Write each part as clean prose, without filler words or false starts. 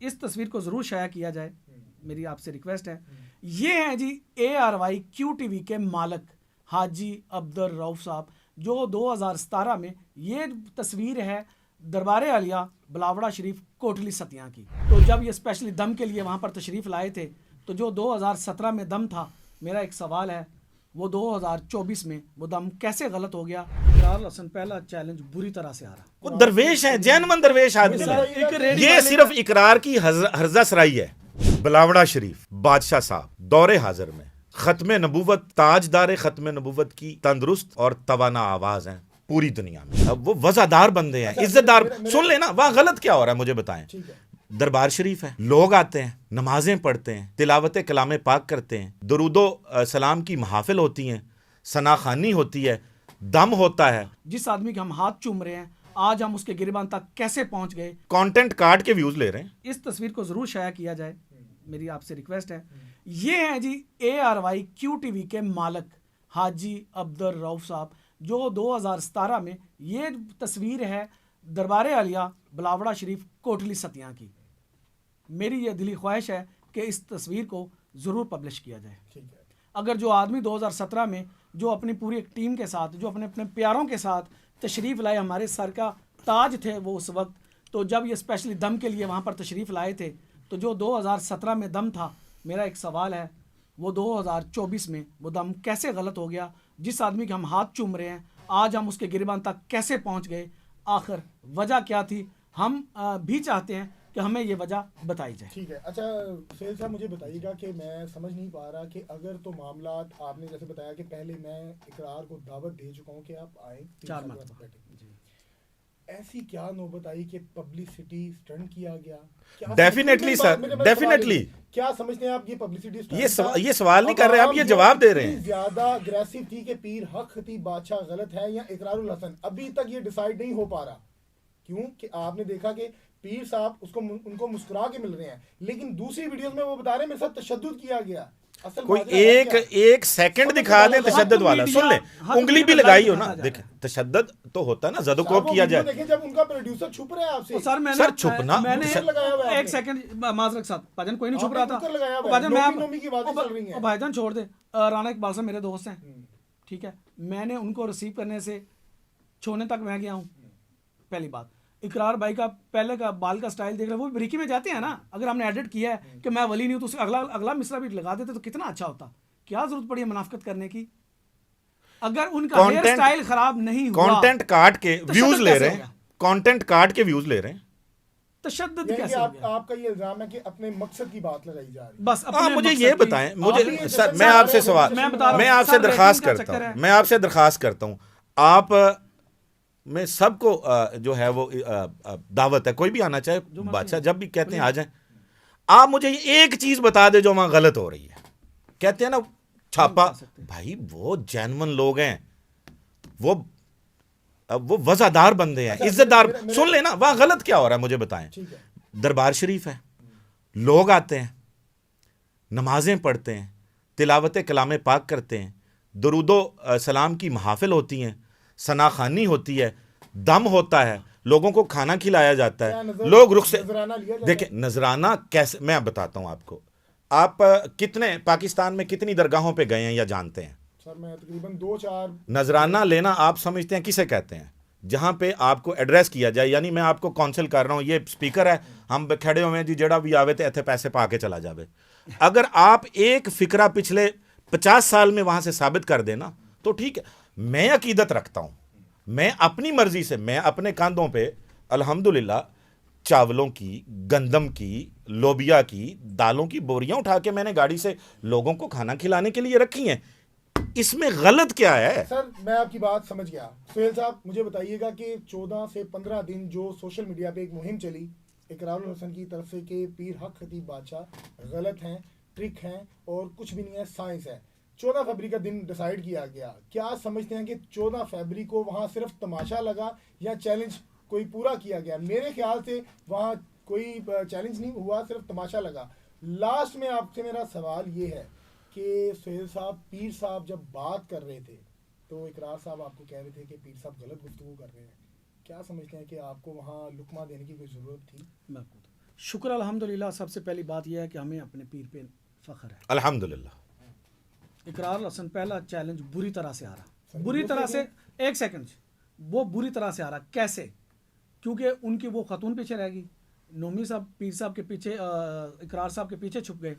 اس تصویر کو ضرور شائع کیا جائے، میری آپ سے ریکویسٹ ہے۔ یہ ہیں جی ARY QTV کے مالک حاجی عبدالرؤف صاحب، جو 2017 میں یہ تصویر ہے دربار عالیہ بلاوڑا شریف کوٹلی ستیاں کی۔ تو جب یہ اسپیشلی دم کے لیے وہاں پر تشریف لائے تھے، تو جو 2017 میں دم تھا، میرا ایک سوال ہے، وہ 2024 میں وہ دم کیسے غلط ہو گیا؟ اقرار حسن پہلا چیلنج بری طرح سے آ رہا۔ وہ درویش ہے، جینون درویش آدمی ہے، یہ صرف اقرار کی ہرزہ سرائی ہے۔ بلاوڑا شریف بادشاہ صاحب دور حاضر میں ختم نبوت، تاجدار ختم نبوت کی تندرست اور توانا آواز ہیں پوری دنیا میں۔ اب وہ وزادار بندے ہیں، عزت دار۔ سن لینا وہاں غلط کیا ہو رہا ہے مجھے بتائیں۔ دربار شریف ہے، لوگ آتے ہیں، نمازیں پڑھتے ہیں، تلاوت کلام پاک کرتے ہیں، درود و سلام کی محافل ہوتی ہیں، ثناخوانی ہوتی ہے، دم ہوتا ہے۔ جس آدمی کے ہم ہاتھ چوم رہے ہیں، آج ہم اس کے گریبان تک کیسے پہنچ گئے؟ کانٹینٹ کاٹ کے ویوز لے رہے ہیں۔ اس تصویر کو ضرور شائع کیا جائے، میری آپ سے ریکویسٹ ہے۔ یہ ہیں جی ARY QTV کے مالک حاجی عبدالرؤف صاحب، جو 2017 میں یہ تصویر ہے دربار عالیہ بلاوڑا شریف کوٹلی ستیاں کی۔ میری یہ دلی خواہش ہے کہ اس تصویر کو ضرور پبلش کیا جائے۔ اگر جو آدمی 2017 میں جو اپنی پوری ایک ٹیم کے ساتھ، جو اپنے پیاروں کے ساتھ تشریف لائے، ہمارے سر کا تاج تھے وہ اس وقت، تو جب یہ اسپیشلی دم کے لیے وہاں پر تشریف لائے تھے، تو جو 2017 میں دم تھا، میرا ایک سوال ہے، وہ 2024 میں وہ دم کیسے غلط ہو گیا؟ جس آدمی کے ہم ہاتھ چوم رہے ہیں، آج ہم اس کے گریبان تک کیسے پہنچ گئے؟ آخر وجہ کیا تھی؟ ہم بھی چاہتے ہیں کہ ہمیں یہ وجہ بتائی جائے۔ ٹھیک ہے، اچھا سہیل صاحب مجھے بتائیے گا کہ میں سمجھ نہیں پا رہا کہ اگر تو معاملات آپ نے جیسے بتایا کہ پہلے میں اقرار کو دعوت دے چکا ہوں کہ آپ آئیں 4 مرتبہ، ایسی کیا نوبت آئی کہ پبلسٹی سٹنٹ کیا گیا؟ ڈیفینیٹلی سر، ڈیفینیٹلی۔ کیا سمجھتے ہیں آپ یہ پبلسٹی سٹنٹ؟ یہ سوال نہیں کر رہے آپ، یہ جواب دے رہے ہیں۔ زیادہ اگریسو تھی کہ پیر حق خطیب بادشاہ غلط ہے یا اقرار الحسن؟ ابھی تک یہ ڈیسائیڈ نہیں ہو پا رہا، کیوں کہ آپ نے دیکھا کہ پیر صاحب ان کو مسکرا کے مل رہے ہیں، لیکن دوسری ویڈیوز میں وہ بتا رہے ہیں میرے ساتھ تشدد کیا گیا۔ کوئی ایک سیکنڈ دکھا دیں تشدد والا، سن لیں، انگلی بھی لگائی ہو نا، دیکھیں تشدد تو ہوتا ہے نا، زد و کوب کیا جائے۔ دیکھیں جب ان کا پروڈیوسر چھپ رہا ہے آپ سے، سر چھپنا، ایک سیکنڈ معذرت کے ساتھ بھائی کوئی نہیں چھپ رہا تھا۔ بھائی جان چھوڑ دے، رانا اقبال صاحب میرے دوست ہیں، ٹھیک ہے، میں نے ان کو ریسیو کرنے سے چھوڑنے تک میں گیا ہوں۔ پہلی بات، اقرار بھائی کا پہلے کا بال کا سٹائل دیکھ رہے، وہ بریکی میں جاتے ہیں نا، اگر ہم نے ایڈٹ کیا ہے کہ میں ولی نہیں ہوں تو اسے اگلا مصرع بھی لگا دیتے تو کتنا اچھا ہوتا۔ کیا ضرورت پڑی ہے منافقت کرنے کی؟ اگر ان کا ہیئر سٹائل خراب نہیں ہوا، کانٹینٹ کاٹ کے ویوز لے رہے ہیں، کانٹینٹ کاٹ کے ویوز لے رہے ہیں، تشدد کیسے ہو گیا؟ آپ کا یہ الزام ہے کہ اپنے مقصد کی بات لگائی جا رہی ہے۔ بس مجھے یہ بتائیں، میں آپ سے سوال، میں آپ سے درخواست کرتا ہوں، آپ میں سب کو جو ہے وہ دعوت ہے، کوئی بھی آنا چاہے، بادشاہ جب بھی کہتے ہیں آ جائیں، آپ مجھے ایک چیز بتا دے جو وہاں غلط ہو رہی ہے۔ کہتے ہیں نا چھاپا، بھائی وہ جینون لوگ ہیں، وہ وزادار بندے ہیں، عزت دار۔ سن لینا وہاں غلط کیا ہو رہا ہے مجھے بتائیں۔ دربار شریف ہے، لوگ آتے ہیں، نمازیں پڑھتے ہیں، تلاوت کلام پاک کرتے ہیں، درود و سلام کی محافل ہوتی ہیں، ثناخوانی ہوتی ہے، دم ہوتا ہے، لوگوں کو کھانا کھلایا جاتا ہے، لوگ رخ سے دیکھیں نذرانہ کیسے، میں بتاتا ہوں آپ کو۔ آپ کتنے پاکستان میں کتنی درگاہوں پہ گئے ہیں یا جانتے ہیں؟ سر میں تقریباً 2-4 نذرانہ لینا آپ سمجھتے ہیں کسے کہتے ہیں؟ جہاں پہ آپ کو ایڈریس کیا جائے، یعنی میں آپ کو کونسل کر رہا ہوں، یہ سپیکر ہے، ہم کھڑے ہوئے ہیں جی، جڑا بھی آوے تے ایتھے پیسے پا کے چلا جاوے۔ اگر آپ ایک فکرہ پچھلے 50 سال میں وہاں سے ثابت کر دینا تو ٹھیک ہے۔ میں عقیدت رکھتا ہوں، میں اپنی مرضی سے، میں اپنے کاندھوں پہ الحمدللہ چاولوں کی، گندم کی، لوبیا کی، دالوں کی بوریاں اٹھا کے میں نے گاڑی سے لوگوں کو کھانا کھلانے کے لیے رکھی ہیں۔ اس میں غلط کیا ہے؟ سر میں آپ کی بات سمجھ گیا۔ سہیل صاحب مجھے بتائیے گا کہ 14 سے 15 دن جو سوشل میڈیا پہ ایک مہم چلی اقرار الحسن کی طرف سے کہ پیر حق خطیب بادشاہ غلط ہیں، ٹرک ہیں اور کچھ بھی نہیں ہے، سائنس ہے، 14 فروری کا دن ڈیسائیڈ کیا گیا۔ کیا سمجھتے ہیں کہ 14 فروری کو وہاں صرف تماشا لگا یا چیلنج کوئی پورا کیا گیا؟ میرے خیال سے وہاں کوئی چیلنج نہیں ہوا، صرف تماشا لگا۔ لاسٹ میں آپ سے میرا سوال یہ ہے کہ سہیل صاحب، پیر صاحب جب بات کر رہے تھے تو اقرار صاحب آپ کو کہہ رہے تھے کہ پیر صاحب غلط گفتگو کر رہے ہیں، کیا سمجھتے ہیں کہ آپ کو وہاں لقمہ دینے کی کوئی ضرورت تھی؟ شکر الحمدللہ. سب سے پہلی بات یہ ہے کہ ہمیں اپنے پیر پہ فخر ہے. الحمدللہ. اقرار الحسن پہلا چیلنج بری طرح سے آ رہا, بری طرح سے, ایک سیکنڈ, وہ بری طرح سے آ رہا. کیسے؟ کیونکہ ان کی وہ خاتون پیچھے رہ گئی, نومی صاحب پیر صاحب کے پیچھے, اقرار صاحب کے پیچھے چھپ گئے.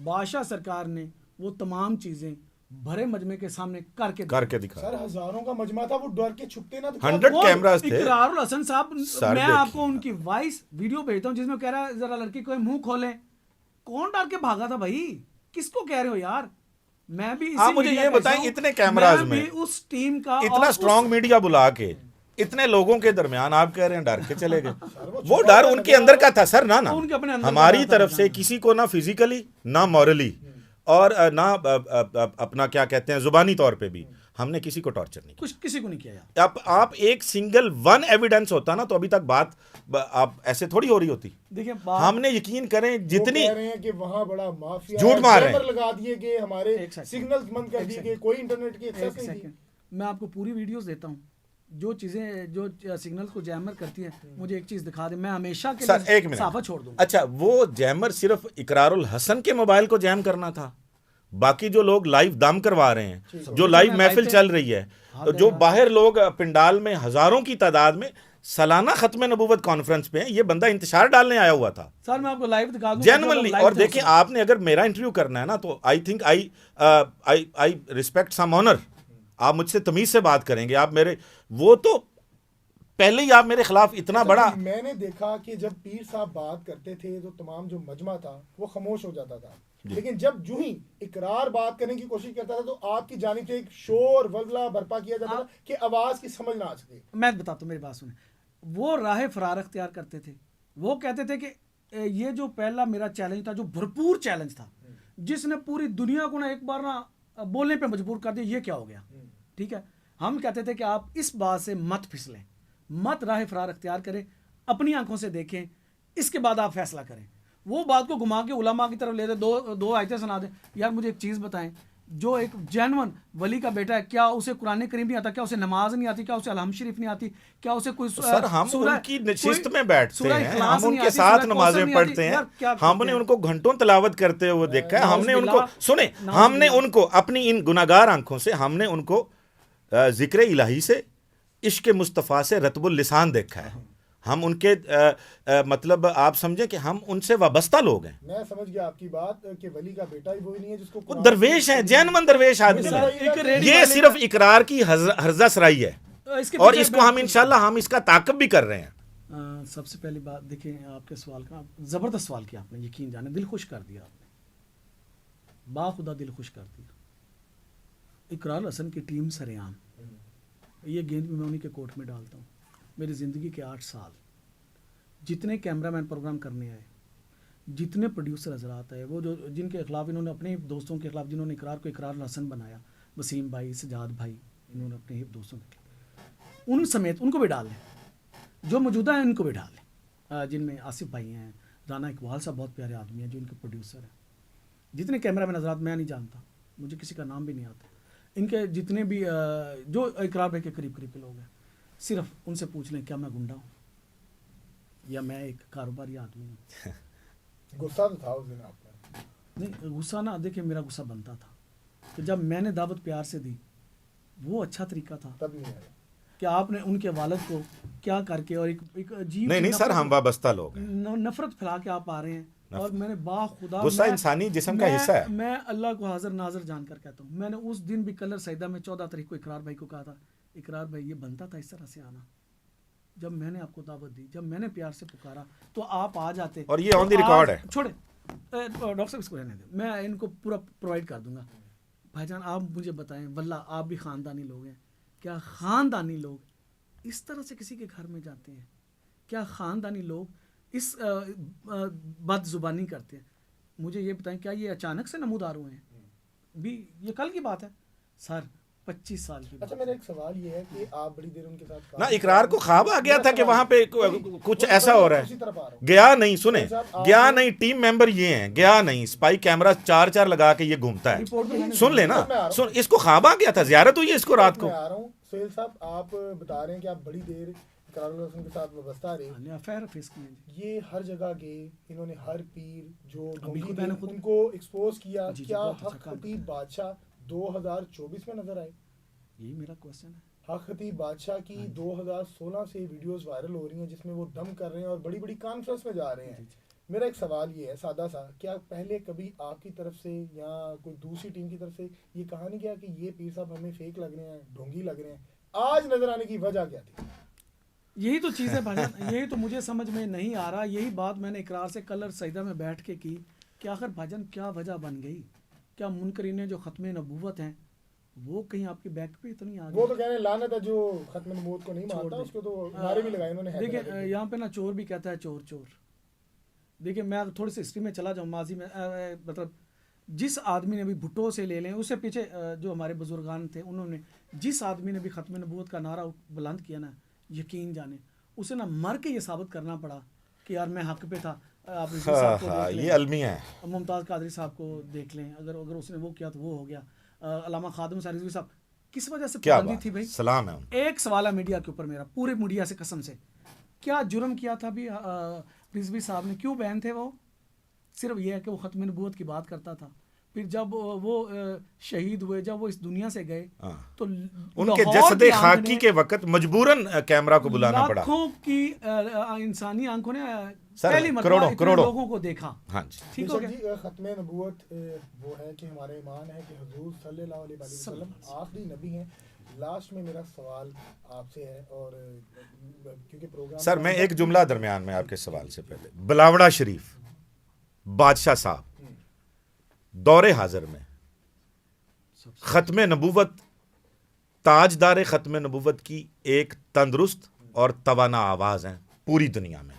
بادشاہ سرکار نے وہ تمام چیزیں بھرے مجمع کے سامنے کر کے دکھا. سر ہزاروں کا مجمع تھا, وہ ڈر کے چھپتے نہ. 100 کیمراز تھے. اقرار الحسن صاحب, میں آپ کو ان کی وائس ویڈیو بھیجتا ہوں جس میں کہہ رہا ہے ذرا لڑکی کو منہ کھولیں. کون ڈر کے بھاگا تھا بھائی؟ کس کو کہہ رہے ہو یار؟ میں بھی آپ مجھے یہ بتائیں, اتنے کیمراز میں اس ٹیم کا اتنا اسٹرانگ میڈیا بلا کے اتنے لوگوں کے درمیان آپ کہہ رہے ہیں ڈر کے چلے گئے. وہ ڈر ان کے اندر کا تھا سر, نا ہماری طرف سے کسی کو نہ فزیکلی نہ مورلی اور نہ اپنا کیا کہتے ہیں زبانی طور پہ بھی ہم نے کسی کو ٹارچر نہیں کیا, کسی کو نہیں کیا. آپ ایک سنگل ون ایویڈنس ہوتا نا تو ابھی تک بات آپ ایسے تھوڑی ہو رہی ہوتی. دیکھیں ہم نے یقین کریں جتنی کہہ رہے ہیں کہ وہاں بڑا مافیا جھوٹ مار رہے ہیں, لگا دیے گئے, ہمارے سگنلز بند کر دیے گئے, کوئی انٹرنیٹ کی ایکسس نہیں. میں آپ کو پوری ویڈیوز دیتا ہوں, جو چیزیں جو سگنل کو جیمر کرتی ہے, مجھے ایک چیز دکھا دیں, میں ہمیشہ کے لیے صافہ چھوڑ دوں. اچھا, وہ جیمر صرف اقرار الحسن کے موبائل کو جیم کرنا تھا, باقی جو لوگ لائیو دم کروا رہے ہیں, جو لائیو محفل چل رہی ہے, جو باہر لوگ پنڈال میں ہزاروں کی تعداد میں سالانہ ختم نبوت کانفرنس پہ ہیں, یہ بندہ انتشار ڈالنے آیا ہوا تھا. سر میں آپ کو لائیو دکھا دوں جینوئنلی. اور دیکھیں, آپ نے اگر میرا انٹرویو کرنا ہے نا تو I think I respect some owner. آپ مجھ سے تمیز سے بات کریں گے. آپ میرے وہ تو پہلے ہی آپ میرے خلاف اتنا بڑا. میں نے دیکھا کہ جب پیر صاحب بات کرتے تھے تو تمام جو مجمع تھا وہ خاموش ہو جاتا تھا, لیکن جب جو ہی اقرار بات کرنے کی کوشش کرتا تھا تو آپ کی جانب سے ایک شور ولولہ برپا کیا جاتا تھا کہ آواز کی سمجھ نہ آ سکے. میں بتاتا ہوں, میری بات سنیں. وہ راہ فرار اختیار کرتے تھے. وہ کہتے تھے کہ یہ جو پہلا میرا چیلنج تھا, جو بھرپور چیلنج تھا, جس نے پوری دنیا کو ایک بار بولنے پہ مجبور کر دیا, یہ کیا ہو گیا. ٹھیک ہے, ہم کہتے تھے کہ آپ اس بات سے مت پھسلیں, مت راہ فرار اختیار کریں, اپنی آنکھوں سے دیکھیں, اس کے بعد آپ فیصلہ کریں. وہ بات کو گھما کے علماء کی طرف لے دیں, دو آیتیں سنا دیں. یار مجھے ایک چیز بتائیں, جو ایک جینون ولی کا بیٹا ہے, کیا اسے قرآن کریم نہیں آتا, کیا اسے نماز نہیں آتی, کیا اسے الحمد شریف نہیں آتی, کیا اسے کوئی سر ہم ان کی نشست میں بیٹھتے ہیں, ہم ان کے ساتھ نمازیں پڑھتے ہیں, ہم نے ان کو گھنٹوں تلاوت کرتے ہوئے دیکھا ہے, ہم نے ان کو سنیں, ہم نے ان کو اپنی ان گناہگار آنکھوں سے, ہم نے ان کو ذکر الہی سے, عشق مصطفیٰ سے رطب اللسان دیکھا ہے. ہم ان کے مطلب آپ سمجھیں کہ ہم ان سے وابستہ لوگ ہیں. میں سمجھ گیا آپ کی بات کہ ولی کا بیٹا ہی وہی نہیں ہے جس کو وہ درویش ہیں, جینون درویش آدمی ہیں. یہ صرف اقرار کی ہرزہ سرائی ہے, اور اس کو ہم انشاءاللہ ہم اس کا تعاقب بھی کر رہے ہیں. سب سے پہلی بات دیکھیں, آپ کے سوال کا زبردست سوال کیا آپ نے, یقین جانے دل خوش کر دیا آپ نے, باخدا دل خوش کر دیا. اقرار الحسن کی ٹیم سریعان, یہ گیند بھی میں انہی کے کوٹ میں ڈالتا ہوں. میری زندگی کے 8 سال جتنے کیمرہ مین پروگرام کرنے آئے, جتنے پروڈیوسر حضرات آئے, وہ جو جن کے خلاف انہوں نے اپنے دوستوں کے خلاف, جنہوں نے اقرار کو اقرار الحسن بنایا, وسیم بھائی, سجاد بھائی, انہوں نے اپنے دوستوں کے خلاف, ان سمیت ان کو بھی ڈال لیں, جو موجودہ ہیں ان کو بھی ڈال لیں, جن میں آصف بھائی ہیں, رانا اقبال صاحب بہت پیارے آدمی ہیں جو ان کے پروڈیوسر ہیں. جتنے کیمرہ مین حضرات, میں نہیں جانتا, مجھے کسی کا نام بھی نہیں آتا, ان کے جتنے بھی جو اقرار بھائی کے قریب کے لوگ ہیں, صرف ان سے پوچھ لیں کیا میں گنڈا ہوں یا میں ایک کاروباری آدمی ہوں. غصہ تو تھا اس دن آپ کا؟ نہیں غصہ نہ, دیکھیں میرا غصہ بنتا تھا کہ جب میں نے دعوت پیار سے دی, وہ اچھا طریقہ تھا تب نہیں آیا کہ آپ نے ان کے والد کو کیا کر کے, اور ایک عجیب نہیں سر, ہم وابستہ لوگ ہیں, نفرت پھیلا کے آپ آ رہے ہیں. اور میں نے باخدا, غصہ انسانی جسم کا حصہ ہے. میں اللہ کو حاضر ناظر جان کر کہتا ہوں, میں نے اس دن بھی کلر سیدہ میں 14 تاریخ کو اقرار بھائی کو کہا تھا, اقرار بھائی یہ بنتا تھا اس طرح سے آنا, جب میں نے آپ کو دعوت دی, جب میں نے پیار سے پکارا تو آپ آ جاتے. اور یہ آن دی ریکارڈ ہے. چھوڑے ڈاکٹر صاحب اس کو رہنے دیں, میں ان کو پورا پرووائڈ کر دوں گا. بھائی جان آپ مجھے بتائیں, واللہ آپ بھی خاندانی لوگ ہیں, کیا خاندانی لوگ اس طرح سے کسی کے گھر میں جاتے ہیں؟ کیا خاندانی لوگ اس بد زبانی کرتے ہیں؟ مجھے یہ بتائیں, کیا یہ اچانک سے نمودار ہوئے ہیں؟ بھی یہ کل کی بات ہے سر, 25 سال کی. اچھا میرا ایک سوال یہ ہے کہ آپ بڑی دیر ان کے ساتھ نہ, اقرار کو خواب آ گیا تھا کہ وہاں پہ کچھ ایسا ہو رہا ہے, گیا نہیں, سنیں, گیا نہیں, ٹیم ممبر یہ ہیں, گیا نہیں, اسپائی کیمرہ 4 لگا کے یہ گھومتا ہے, سن لیں نا, اس کو خواب آ گیا تھا, زیارت ہوئی ہے اس کو رات کو. میں آ رہا ہوں. سہیل صاحب آپ بتا رہے ہیں کہ آپ بڑی دیر قرار حسن کے ساتھ وابستہ رہے. افیئر فیس کی یہ ہر جگہ گئے, انہوں نے ہر پیر جو بالکل میں نے خود ان کو ایکسپوز کیا. کیا حق خطیب بادشاہ 2024 میں نظر آئے؟ یہی میرا کوشچن ہے. حق خطیب بادشاہ کی 2016 سے ویڈیوز وائرل ہو رہی ہیں جس میں وہ دم کر رہے ہیں اور بڑی بڑی کانفرنس میں جا رہے ہیں. میرا ایک سوال یہ ہے سادہ سا, کیا پہلے کبھی آپ کی طرف سے یا کوئی دوسری ٹیم کی طرف سے یہ کہا نہیں گیا کہ یہ پیر صاحب ہمیں فیک لگ رہے ہیں, ڈھونگی لگ رہے ہیں؟ آج نظر آنے کی وجہ کیا تھی؟ یہی تو چیز ہے بھائی, یہی تو مجھے سمجھ میں نہیں آ رہا. یہی بات میں نے اقرار سے کل سجدہ میں بیٹھ کے کی کہ آخر بھجن کیا وجہ بن گئی. کیا منکرین جو ختم نبوت ہیں وہ کہیں آپ کی بیک پہ اتنی آ گئی؟ وہ تو کہہ رہے ہیں لعنت ہے جو ختم نبوت کو نہیں مانتا, اس کو تو نعرے بھی لگائے انہوں نے. دیکھیں یہاں پہ نا چور بھی کہتا ہے چور چور. دیکھیں میں تھوڑی سی ہسٹری میں چلا جاؤں ماضی میں, مطلب جس آدمی نے بھی بھٹو سے لے لیں, اس سے پیچھے جو ہمارے بزرگان تھے انہوں نے, جس آدمی نے بھی ختم نبوت کا نعرہ بلند کیا نا, یقین جانے اسے نا مر کے یہ ثابت کرنا پڑا کہ یار میں حق پہ تھا. آپ یہ المیہ ہے. ممتاز قادری صاحب کو دیکھ لیں, اگر اس نے وہ کیا تو وہ ہو گیا. علامہ خادم حسین رضوی صاحب کس وجہ سے پابندی تھی بھائی؟ سلام ہے. ایک سوال ہے میڈیا کے اوپر میرا, پورے میڈیا سے قسم سے, کیا جرم کیا تھا بھی رضوی صاحب نے؟ کیوں بین تھے وہ؟ صرف یہ ہے کہ وہ ختم نبوت کی بات کرتا تھا. پھر جب وہ شہید ہوئے, جب وہ اس دنیا سے گئے تو ان کے جسد خاکی کے وقت مجبوراً کیمرہ کو بلانا پڑا. لاکھوں کی انسانی آنکھوں نے پہلی مرتبہ لوگوں کو دیکھا. ہاں جی ٹھیک ہو گیا. ختم نبوت وہ ہے کہ ہمارا ایمان ہے کہ حضور صلی اللہ علیہ وسلم آخری نبی ہیں. لاسٹ میں میرا سوال آپ سے ہے, اور کیونکہ پروگرام سر میں ایک جملہ درمیان میں آپ کے سوال سے پہلے, بلاوڑا شریف بادشاہ صاحب دور حاضر میں ختم نبوت, تاجدار ختم نبوت کی ایک تندرست اور توانا آواز ہیں پوری دنیا میں.